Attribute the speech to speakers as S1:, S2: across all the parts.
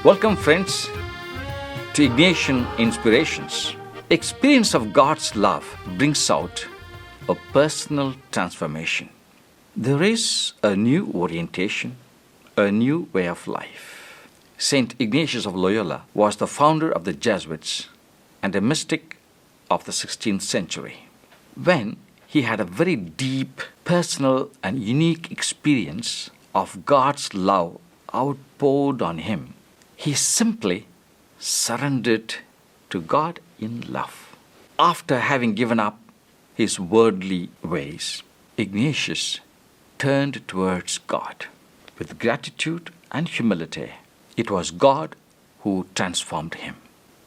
S1: Welcome, friends, to Ignatian Inspirations. Experience of God's love brings out a personal transformation. There is a new orientation, a new way of life. Saint Ignatius of Loyola was the founder of the Jesuits and a mystic of the 16th century. When he had a very deep, personal, and unique experience of God's love outpoured on him, he simply surrendered to God in love. After having given up his worldly ways, Ignatius turned towards God with gratitude and humility. It was God who transformed him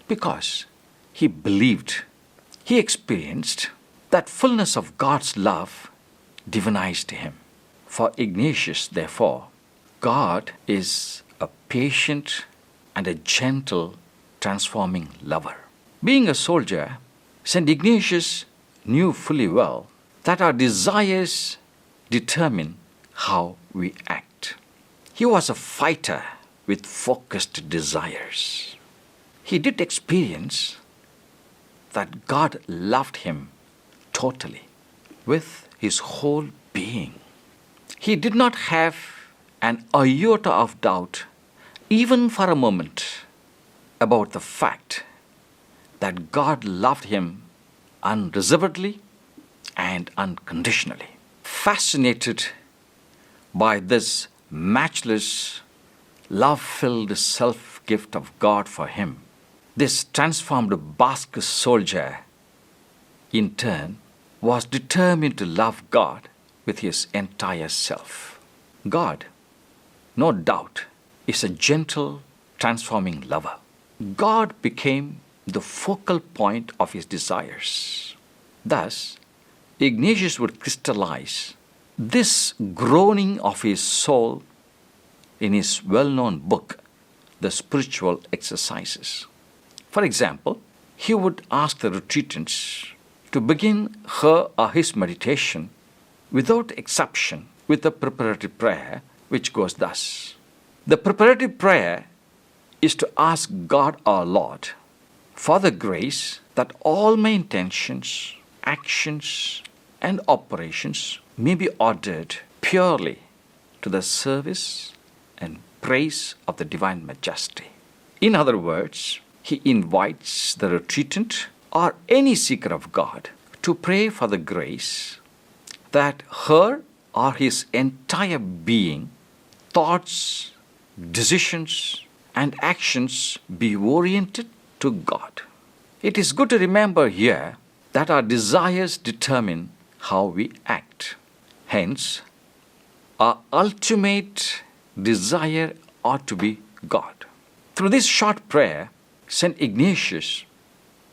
S1: because he believed, he experienced that fullness of God's love divinized him. For Ignatius, therefore, God is a patient and a gentle, transforming lover. Being a soldier, St. Ignatius knew fully well that our desires determine how we act. He was a fighter with focused desires. He did experience that God loved him totally, with his whole being. He did not have an iota of doubt, even for a moment, about the fact that God loved him unreservedly and unconditionally. Fascinated by this matchless, love-filled self-gift of God for him, this transformed Basque soldier, in turn, was determined to love God with his entire self. God, no doubt, is a gentle, transforming lover. God became the focal point of his desires. Thus, Ignatius would crystallize this groaning of his soul in his well-known book, The Spiritual Exercises. For example, he would ask the retreatants to begin her or his meditation without exception with a preparatory prayer which goes thus. The preparatory prayer is to ask God our Lord for the grace that all my intentions, actions, and operations may be ordered purely to the service and praise of the divine majesty. In other words, he invites the retreatant or any seeker of God to pray for the grace that her or his entire being, thoughts, decisions, and actions be oriented to God. It is good to remember here that our desires determine how we act. Hence, our ultimate desire ought to be God. Through this short prayer, St. Ignatius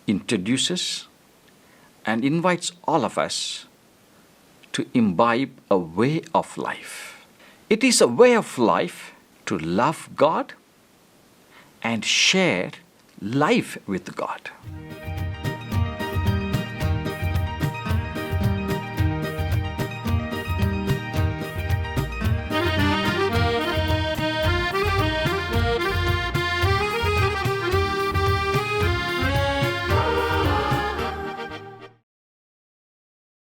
S1: introduces and invites all of us to imbibe a way of life. It is a way of life to love God and share life with God.